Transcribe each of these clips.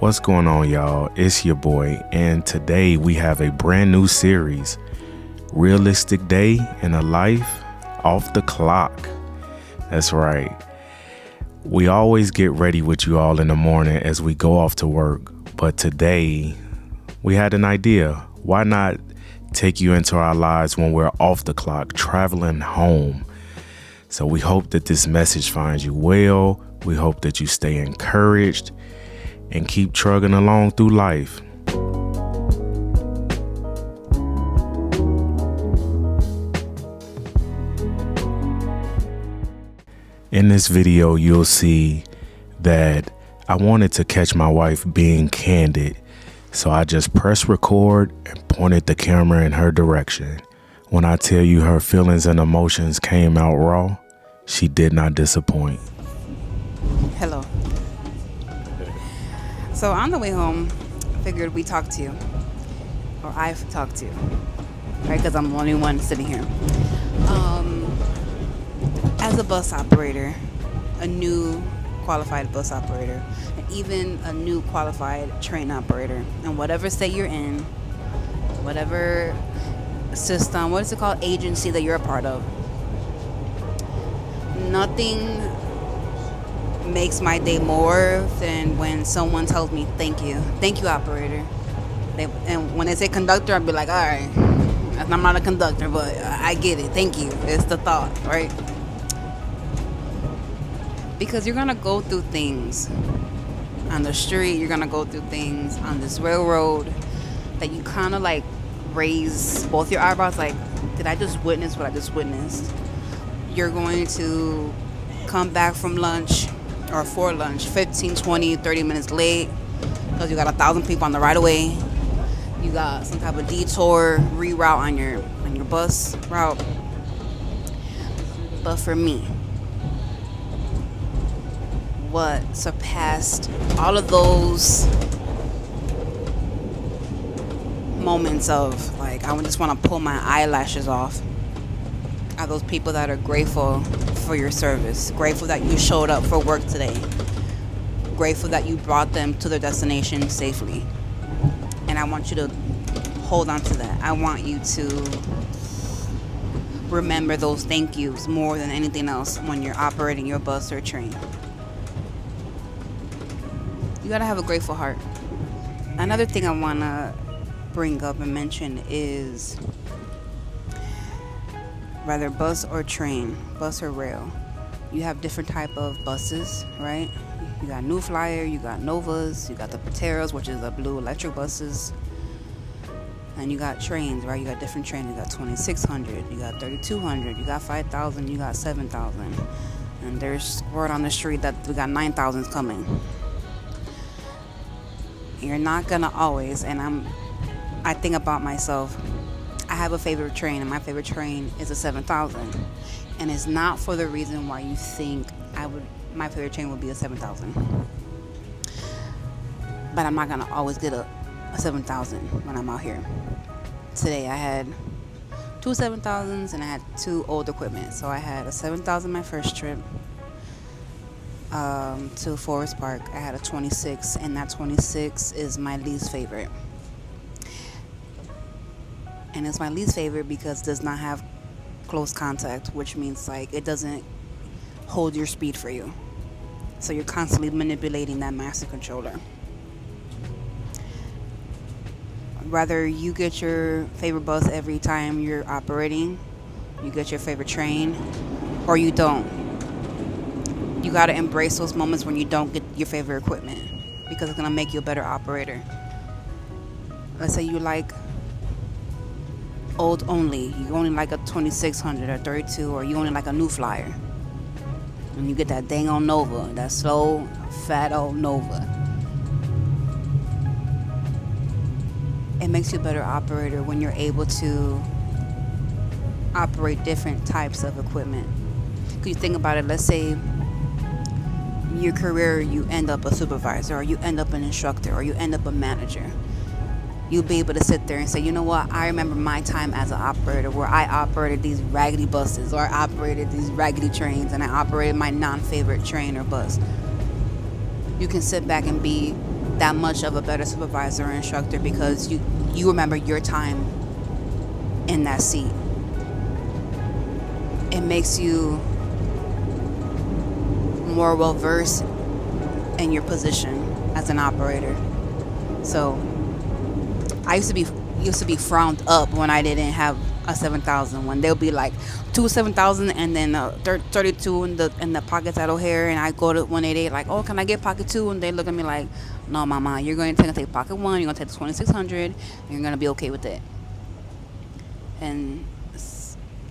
What's going on, y'all? It's your boy, and today we have a brand new series, Realistic Day in a Life Off the Clock. That's right. We always get ready with you all in the morning as we go off to work, but today we had an idea. Why not take you into our lives when we're off the clock, traveling home? So we hope that this message finds you well. We hope that you stay encouraged and keep trugging along through life. In this video, you'll see that I wanted to catch my wife being candid, so I just pressed record and pointed the camera in her direction. When I tell you her feelings and emotions came out raw, she did not disappoint. Hello. So on the way home, I figured we talk to you, or I've talked to you, right? Because I'm the only one sitting here. As a bus operator, a new qualified bus operator, and even a new qualified train operator, and whatever state you're in, whatever system, what is it called, agency that you're a part of, nothing makes my day more than when someone tells me thank you operator. And when they say conductor, I'll be like, all right, I'm not a conductor, but I get it, thank you. It's the thought, right? Because you're gonna go through things on the street, you're gonna go through things on this railroad that you kind of like raise both your eyebrows, like, did I just witness what I just witnessed? You're going to come back from lunch or for lunch 15, 20, 30 minutes late because you got 1,000 people on the right of way. You got some type of detour, reroute on your bus route. But for me, what surpassed all of those moments of like, I just want to pull my eyelashes off, are those people that are grateful for your service, grateful that you showed up for work today, grateful that you brought them to their destination safely. And I want you to hold on to that. I want you to remember those thank yous more than anything else when you're operating your bus or train. You gotta have a grateful heart. Another thing I wanna bring up and mention is, whether bus or train, bus or rail, you have different type of buses, right? You got New Flyer, you got Novas, you got the Pateros, which is the blue electric buses, and you got trains, right? You got different trains. You got 2,600, you got 3,200, you got 5,000, you got 7,000, and there's word on the street that we got 9,000s coming. You're not gonna always, and I think about myself, I have a favorite train, and my favorite train is a 7,000. And it's not for the reason why you think my favorite train would be a 7,000. But I'm not going to always get a 7,000 when I'm out here. Today I had two 7,000s and I had two old equipment. So I had a 7,000 my first trip to Forest Park. I had a 26, and that 26 is my least favorite. And it's my least favorite because it does not have close contact, which means like it doesn't hold your speed for you. So you're constantly manipulating that master controller. Whether you get your favorite bus every time you're operating, you get your favorite train, or you don't. You gotta embrace those moments when you don't get your favorite equipment, because it's gonna make you a better operator. Let's say you like old only, you only like a 2,600 or 32, or you only like a New Flyer, and you get that dang old Nova, that slow fat old Nova. It makes you a better operator when you're able to operate different types of equipment. Because you think about it, let's say your career, you end up a supervisor, or you end up an instructor, or you end up a manager. You'll be able to sit there and say, you know what, I remember my time as an operator where I operated these raggedy buses, or I operated these raggedy trains, and I operated my non-favorite train or bus. You can sit back and be that much of a better supervisor or instructor because you remember your time in that seat. It makes you more well versed in your position as an operator. So I used to be frowned up when I didn't have a 7,000. When they'll be like two 7,000 and then 32 in the pockets at O'Hare, and I go to 188 like, oh, can I get pocket two? And they look at me like, no, mama, you're going to take pocket one. You're going to take the 2,600, and you're going to be okay with it. And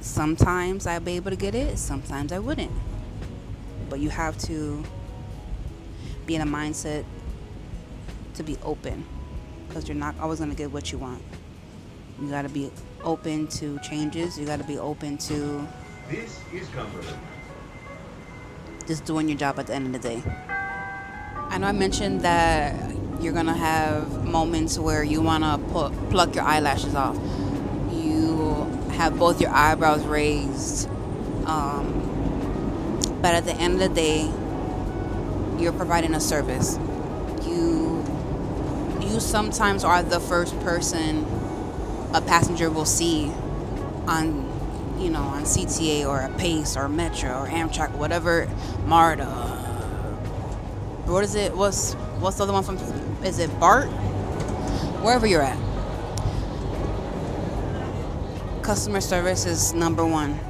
sometimes I'd be able to get it, sometimes I wouldn't. But you have to be in a mindset to be open, because you're not always going to get what you want. You got to be open to changes. You got to be open to This is Cumberland. just doing your job at the end of the day. I know I mentioned that you're going to have moments where you want to pluck your eyelashes off. You have both your eyebrows raised. But at the end of the day, you're providing a service. You sometimes are the first person a passenger will see on CTA or a Pace or Metro or Amtrak, whatever, MARTA. What is it? What's the other one from? Is it BART? Wherever you're at. Customer service is number one.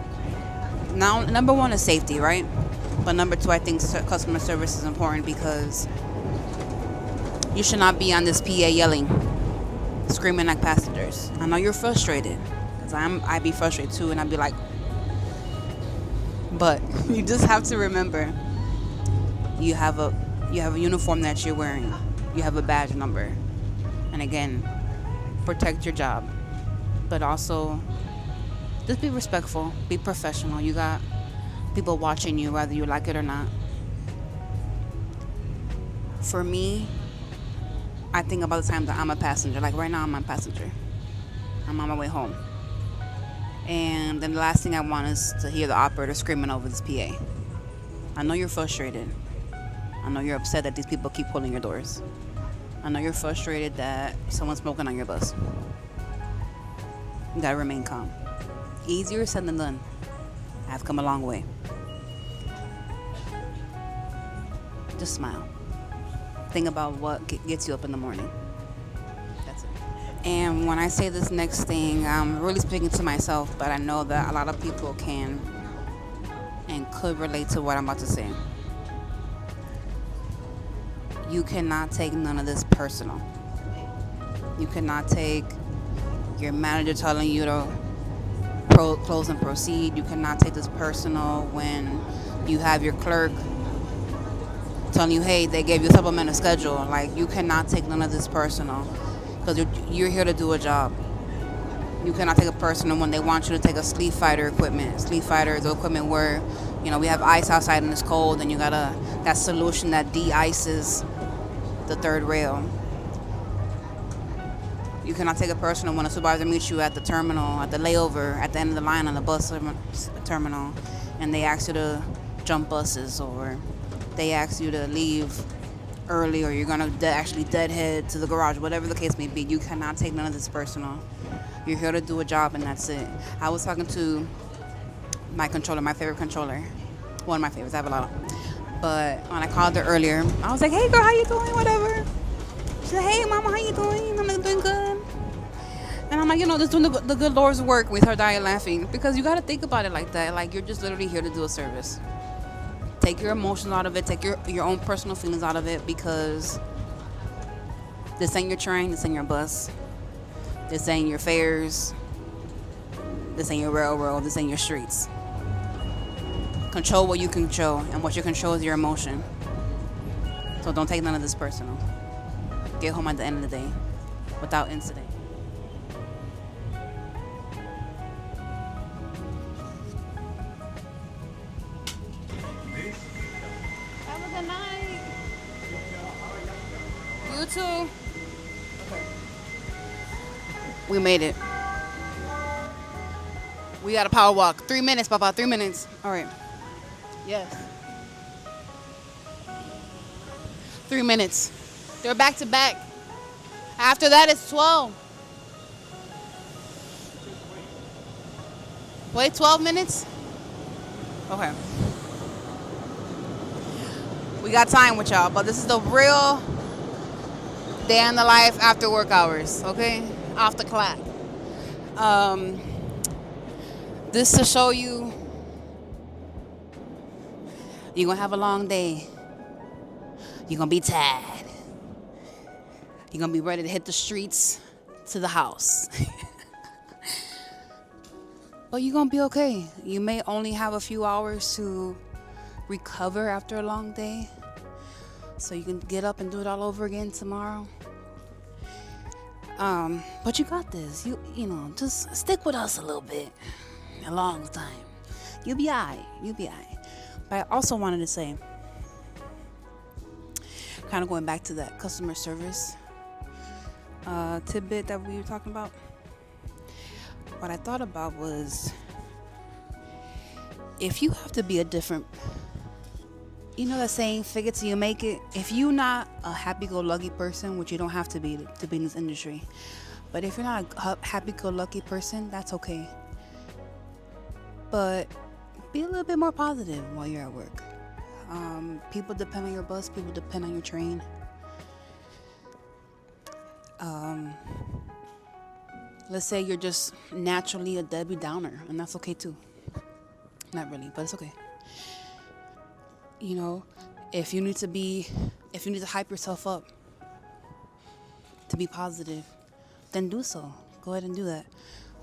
Now, number one is safety, right? But number two, I think customer service is important because you should not be on this PA yelling, screaming at passengers. I know you're frustrated, because I'd be frustrated too, and I'd be like, but you just have to remember, you have a uniform that you're wearing, you have a badge number, and again, protect your job, but also just be respectful, be professional. You got people watching you whether you like it or not. For me, I think about the time that I'm a passenger. Like right now, I'm a passenger. I'm on my way home. And then the last thing I want is to hear the operator screaming over this PA. I know you're frustrated. I know you're upset that these people keep pulling your doors. I know you're frustrated that someone's smoking on your bus. You gotta remain calm. Easier said than done. I've come a long way. Just smile. Think about what gets you up in the morning. That's it. And when I say this next thing, I'm really speaking to myself, but I know that a lot of people can and could relate to what I'm about to say. You cannot take none of this personal. You cannot take your manager telling you to close and proceed. You cannot take this personal when you have your clerk telling you, hey, they gave you a supplemental schedule. Like, you cannot take none of this personal, because you're here to do a job. You cannot take it personal when they want you to take a sleep fighter equipment. Sleep fighter is the equipment where, we have ice outside and it's cold, and you got that solution that de-ices the third rail. You cannot take it personal when a supervisor meets you at the terminal, at the layover, at the end of the line on the bus terminal, and they ask you to jump buses, or they ask you to leave early, or you're going to actually deadhead to the garage, whatever the case may be. You cannot take none of this personal. You're here to do a job, and that's it. I was talking to my controller, my favorite controller. One of my favorites. I have a lot. But when I called her earlier, I was like, hey, girl, how you doing? Whatever. She said, hey, mama, how you doing? I'm like, doing good. And I'm like, just doing the good Lord's work. We started dying laughing, because you got to think about it like that. Like, you're just literally here to do a service. Take your emotions out of it. Take your own personal feelings out of it, because this ain't your train. This ain't your bus. This ain't your fares. This ain't your railroad. This ain't your streets. Control what you control, and what you control is your emotion. So don't take none of this personal. Get home at the end of the day without incident. Have a good night. You too. We made it. We got a power walk. 3 minutes, Papa. 3 minutes. All right. Yes. 3 minutes. They're back to back. After that, it's 12. Wait 12 minutes? Okay. We got time with y'all, but this is the real day in the life after work hours, okay? Off the clock. This to show you you're gonna have a long day. You're gonna be tired. You're gonna be ready to hit the streets to the house. But you're gonna be okay. You may only have a few hours to recover after a long day, so you can get up and do it all over again tomorrow. But you got this. You know, just stick with us a little bit, a long time. You'll be alright. You'll be alright. But I also wanted to say, kind of going back to that customer service tidbit that we were talking about. What I thought about was, if you have to be a different, you know that saying, fake it till you make it? If you're not a happy-go-lucky person, which you don't have to be in this industry, but if you're not a happy-go-lucky person, that's okay. But be a little bit more positive while you're at work. People depend on your bus, people depend on your train. Let's say you're just naturally a Debbie Downer, and that's okay too. Not really, but it's okay. You know, if you need to hype yourself up to be positive, then do so. Go ahead and do that.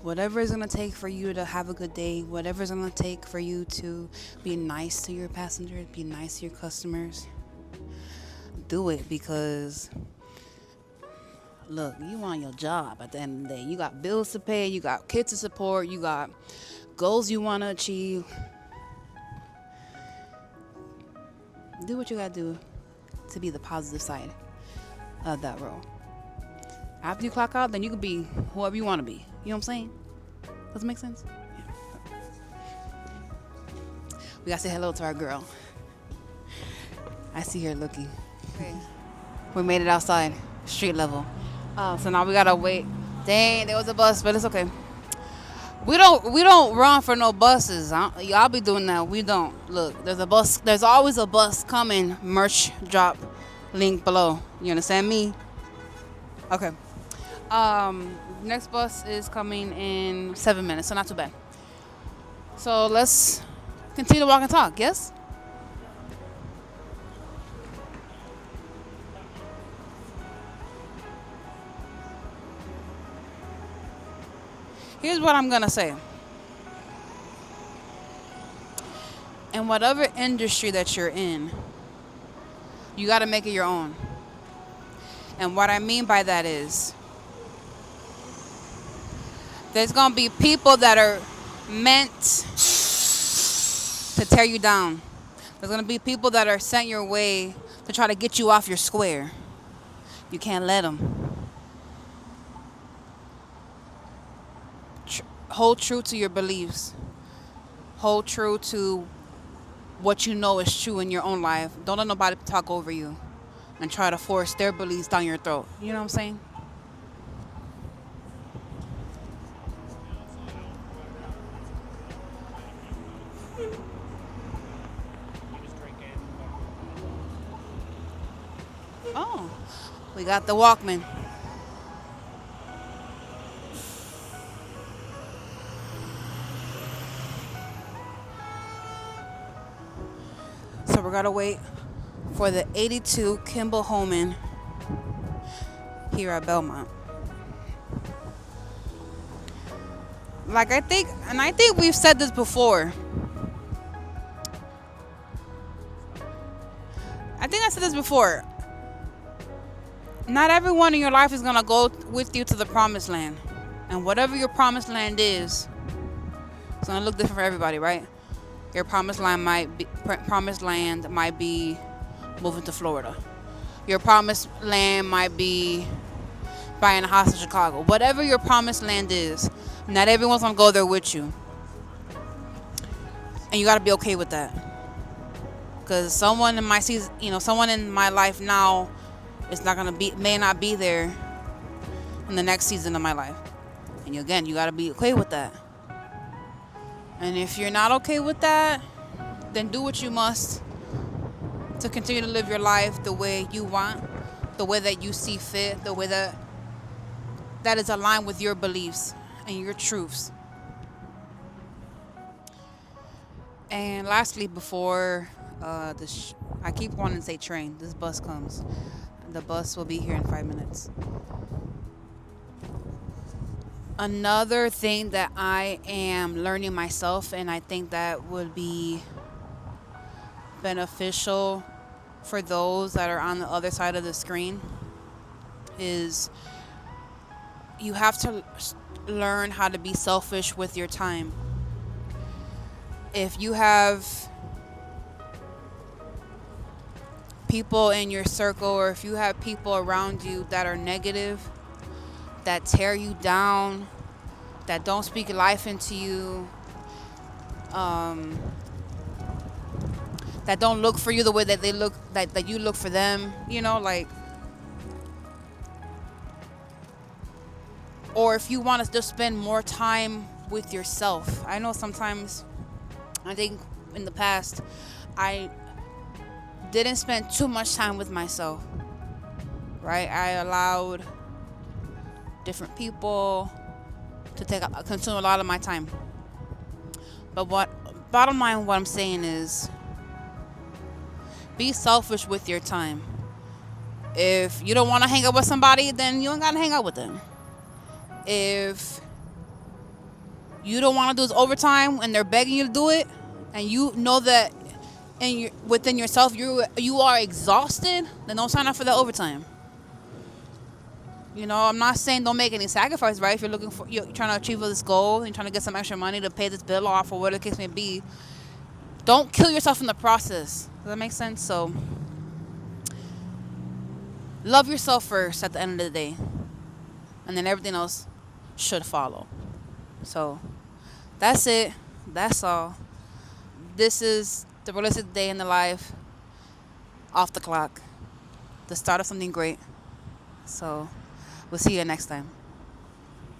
Whatever it's going to take for you to have a good day, whatever it's going to take for you to be nice to your passengers, be nice to your customers, do it, because look, you want your job at the end of the day. You got bills to pay, you got kids to support, you got goals you want to achieve. Do what you got to do to be the positive side of that role. After you clock out, then you can be whoever you want to be. You know what I'm saying? Does it make sense? Yeah. We got to say hello to our girl. I see her looking. Okay. We made it outside, street level. So now we got to wait. Dang, there was a bus, but it's okay. We don't run for no buses. Y'all be doing that. We don't. Look, there's a bus. There's always a bus coming. Merch drop link below. You understand me? Okay. Next bus is coming in 7 minutes, so not too bad. So let's continue to walk and talk. Yes? Here's what I'm going to say. In whatever industry that you're in, you got to make it your own. And what I mean by that is, there's going to be people that are meant to tear you down. There's going to be people that are sent your way to try to get you off your square. You can't let them. Hold true to your beliefs. Hold true to what you know is true in your own life. Don't let nobody talk over you and try to force their beliefs down your throat. You know what I'm saying? Oh, we got the Walkman. So we're gonna wait for the 82 Kimball Holman here at Belmont. I think we've said this before. I think I said this before. Not everyone in your life is gonna go with you to the promised land, and whatever your promised land is, it's gonna look different for everybody, right? Your promised land might be moving to Florida. Your promised land might be buying a house in Chicago. Whatever your promised land is, not everyone's gonna go there with you, and you gotta be okay with that. Because someone in my life now It's not gonna be, may not be there in the next season of my life. And again, you gotta be okay with that. And if you're not okay with that, then do what you must to continue to live your life the way you want, the way that you see fit, the way that is aligned with your beliefs and your truths. And lastly, before I keep wanting to say train. This bus comes. The bus will be here in 5 minutes. Another thing that I am learning myself, and I think that would be beneficial for those that are on the other side of the screen, is you have to learn how to be selfish with your time. If you have people in your circle, or if you have people around you that are negative, that tear you down, that don't speak life into you, that don't look for you the way that they look, that you look for them, like, or if you want to just spend more time with yourself. I know sometimes, I think in the past, I didn't spend too much time with myself, right? I allowed different people to consume a lot of my time. But bottom line, what I'm saying is, be selfish with your time. If you don't want to hang out with somebody, then you don't gotta hang out with them. If you don't want to do this overtime and they're begging you to do it, and you know that within yourself you are exhausted, then don't sign up for that overtime. I'm not saying don't make any sacrifice, right? If you're trying to achieve this goal and you're trying to get some extra money to pay this bill off or whatever the case may be, don't kill yourself in the process. Does that make sense? So love yourself first at the end of the day, and then everything else should follow. So that's it. That's all. This is the realistic day in the life, off the clock, the start of something great. So we'll see you next time.